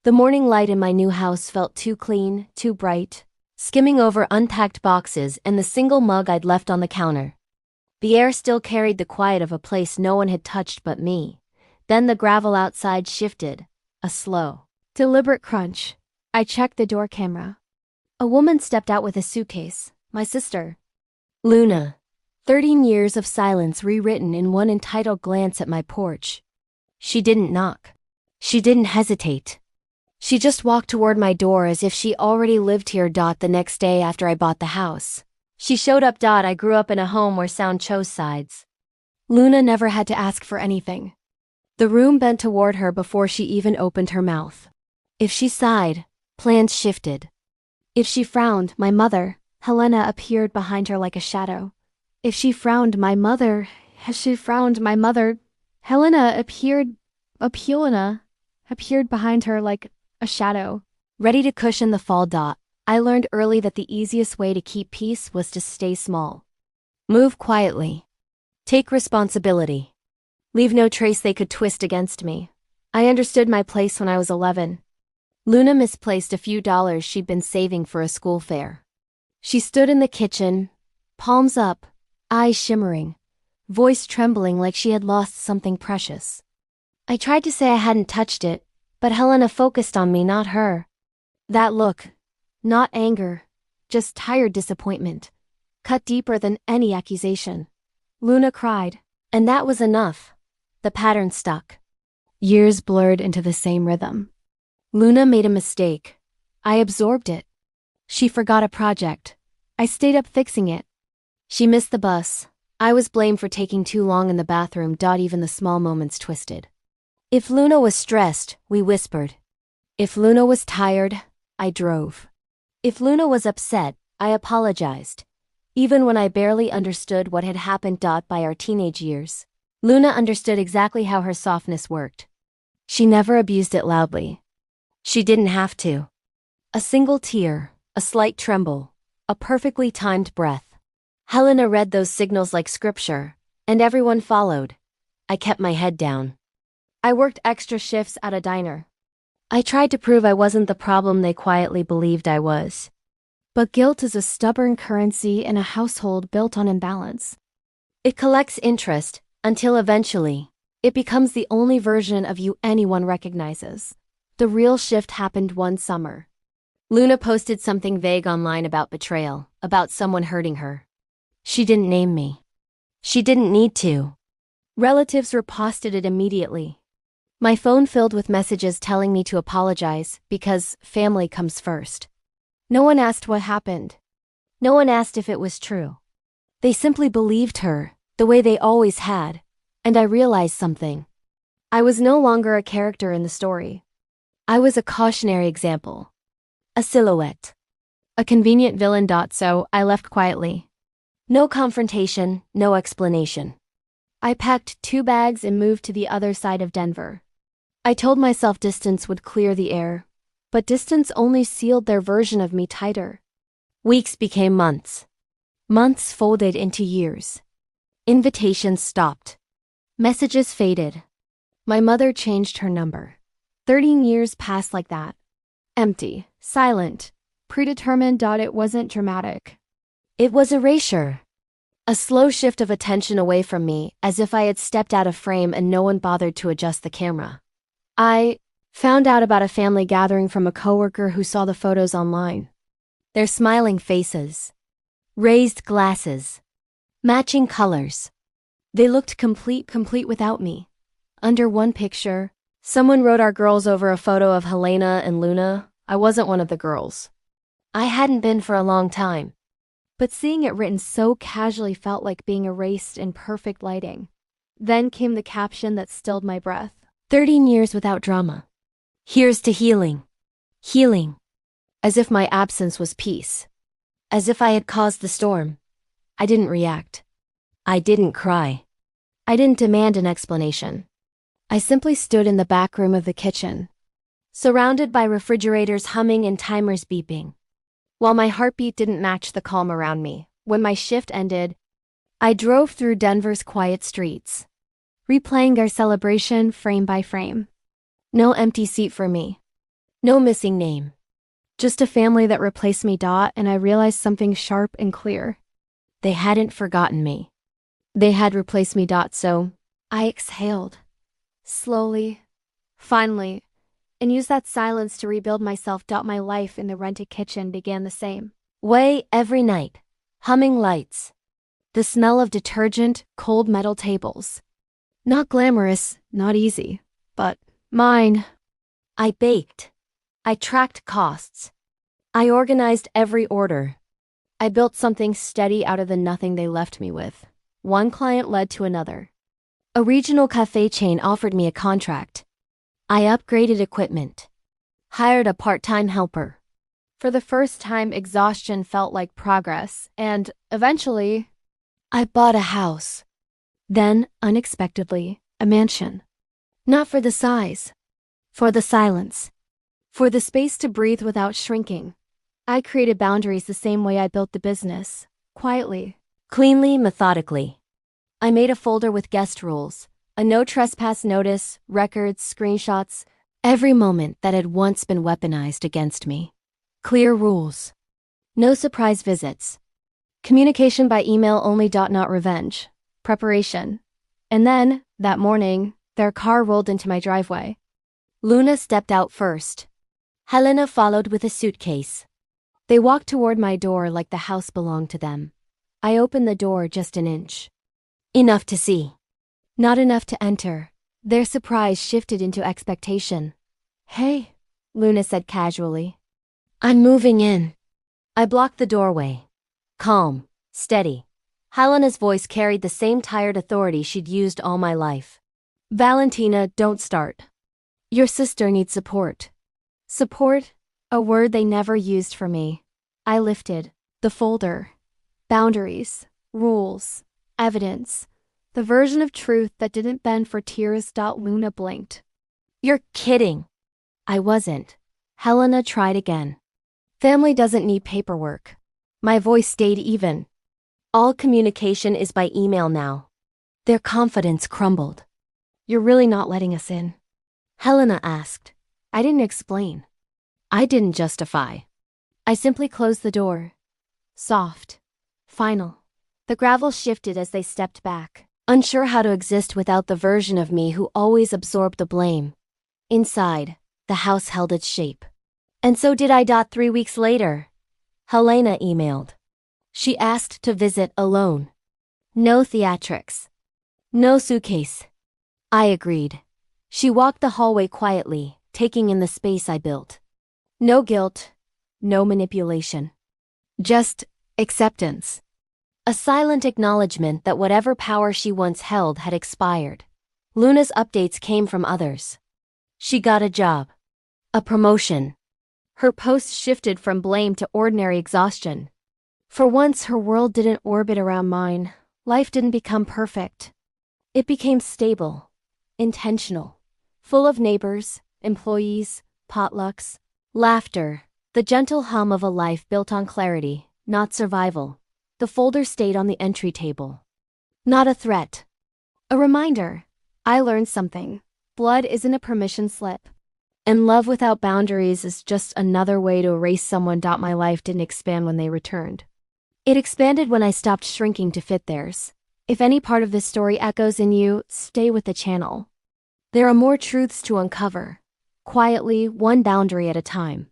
The morning light in my new house felt too clean, too bright, skimming over unpacked boxes and the single mug I'd left on the counter. The air still carried the quiet of a place no one had touched but me. Then the gravel outside shifted, a slow, deliberate crunch. I checked the door camera. A woman stepped out with a suitcase, my sister. Luna. 13 years of silence rewritten in one entitled glance at my porch. She didn't knock. She didn't hesitate. She just walked toward my door as if she already lived here. The next day after I bought the house, she showed up. I grew up in a home where sound chose sides. Luna never had to ask for anything. The room bent toward her before she even opened her mouth. If she sighed, plans shifted. If she frowned, my mother, Helena, appeared behind her like a shadow. If she frowned, my mother, Helena appeared behind her like a shadow. Ready to cushion the fall. I learned early that the easiest way to keep peace was to stay small. Move quietly. Take responsibility. Leave no trace they could twist against me. I understood my place when I was 11. Luna misplaced a few dollars she'd been saving for a school fare. She stood in the kitchen, palms up, eyes shimmering, voice trembling like she had lost something precious. I tried to say I hadn't touched it, but Helena focused on me, not her. That look, not anger, just tired disappointment, cut deeper than any accusation. Luna cried, and that was enough. The pattern stuck. Years blurred into the same rhythm. Luna made a mistake. I absorbed it. She forgot a project. I stayed up fixing it. She missed the bus. I was blamed for taking too long in the bathroom. Even the small moments twisted. If Luna was stressed, we whispered. If Luna was tired, I drove. If Luna was upset, I apologized. Even when I barely understood what had happened. By our teenage years, Luna understood exactly how her softness worked. She never abused it loudly. She didn't have to. A single tear, a slight tremble, a perfectly timed breath. Helena read those signals like scripture, and everyone followed. I kept my head down. I worked extra shifts at a diner. I tried to prove I wasn't the problem they quietly believed I was. But guilt is a stubborn currency in a household built on imbalance. It collects interest until eventually, it becomes the only version of you anyone recognizes. The real shift happened one summer. Luna posted something vague online about betrayal, about someone hurting her. She didn't name me. She didn't need to. Relatives reposted it immediately. My phone filled with messages telling me to apologize because family comes first. No one asked what happened. No one asked if it was true. They simply believed her, the way they always had, and I realized something. I was no longer a character in the story. I was a cautionary example. A silhouette. A convenient villain. So I left quietly. No confrontation, no explanation. I packed 2 bags and moved to the other side of Denver. I told myself distance would clear the air, but distance only sealed their version of me tighter. Weeks became months. Months folded into years. Invitations stopped. Messages faded. My mother changed her number. 13 years passed like that. Empty, silent, predetermined. It wasn't dramatic. It was erasure. A slow shift of attention away from me, as if I had stepped out of frame and no one bothered to adjust the camera. I found out about a family gathering from a coworker who saw the photos online. Their smiling faces, raised glasses, matching colors. They looked complete without me. Under one picture, someone wrote our girls over a photo of Helena and Luna. I wasn't one of the girls. I hadn't been for a long time. But seeing it written so casually felt like being erased in perfect lighting. Then came the caption that stilled my breath. 13 years without drama. Here's to healing. Healing. As if my absence was peace. As if I had caused the storm. I didn't react. I didn't cry. I didn't demand an explanation. I simply stood in the back room of the kitchen, surrounded by refrigerators humming and timers beeping. While my heartbeat didn't match the calm around me, when my shift ended, I drove through Denver's quiet streets, replaying our celebration frame by frame. No empty seat for me. No missing name. Just a family that replaced me. And I realized something sharp and clear. They hadn't forgotten me. They had replaced me. So I exhaled. Slowly. Finally. And used that silence to rebuild myself. My life in the rented kitchen began the same way every night. Humming lights. The smell of detergent, cold metal tables. Not glamorous, not easy, but mine. I baked. I tracked costs. I organized every order. I built something steady out of the nothing they left me with. One client led to another. A regional cafe chain offered me a contract. I upgraded equipment. Hired a part-time helper. For the first time, exhaustion felt like progress, and eventually, I bought a house. Then, unexpectedly, a mansion. Not for the size. For the silence. For the space to breathe without shrinking. I created boundaries the same way I built the business. Quietly. Cleanly, methodically. I made a folder with guest rules. A no trespass notice, records, screenshots. Every moment that had once been weaponized against me. Clear rules. No surprise visits. Communication by email only. Not revenge. Preparation. And then, that morning, their car rolled into my driveway. Luna stepped out first. Helena followed with a suitcase. They walked toward my door like the house belonged to them. I opened the door just an inch. Enough to see. Not enough to enter. Their surprise shifted into expectation. Hey, Luna said casually. I'm moving in. I blocked the doorway. Calm, steady. Helena's voice carried the same tired authority she'd used all my life. Valentina, don't start. Your sister needs support. Support? A word they never used for me. I lifted the folder. Boundaries, rules, evidence. The version of truth that didn't bend for tears. Luna blinked. You're kidding. I wasn't. Helena tried again. Family doesn't need paperwork. My voice stayed even. All communication is by email now. Their confidence crumbled. You're really not letting us in? Helena asked. I didn't explain. I didn't justify. I simply closed the door. Soft. Final. The gravel shifted as they stepped back, unsure how to exist without the version of me who always absorbed the blame. Inside, the house held its shape. And so did I. 3 weeks later, Helena emailed. She asked to visit alone. No theatrics. No suitcase. I agreed. She walked the hallway quietly, taking in the space I built. No guilt, no manipulation. Just acceptance. A silent acknowledgement that whatever power she once held had expired. Luna's updates came from others. She got a job. A promotion. Her posts shifted from blame to ordinary exhaustion. For once, her world didn't orbit around mine. Life didn't become perfect. It became stable, intentional, full of neighbors, employees, potlucks, laughter, the gentle hum of a life built on clarity, not survival. The folder stayed on the entry table. Not a threat. A reminder. I learned something. Blood isn't a permission slip. And love without boundaries is just another way to erase someone. My life didn't expand when they returned. It expanded when I stopped shrinking to fit theirs. If any part of this story echoes in you, stay with the channel. There are more truths to uncover. Quietly, one boundary at a time.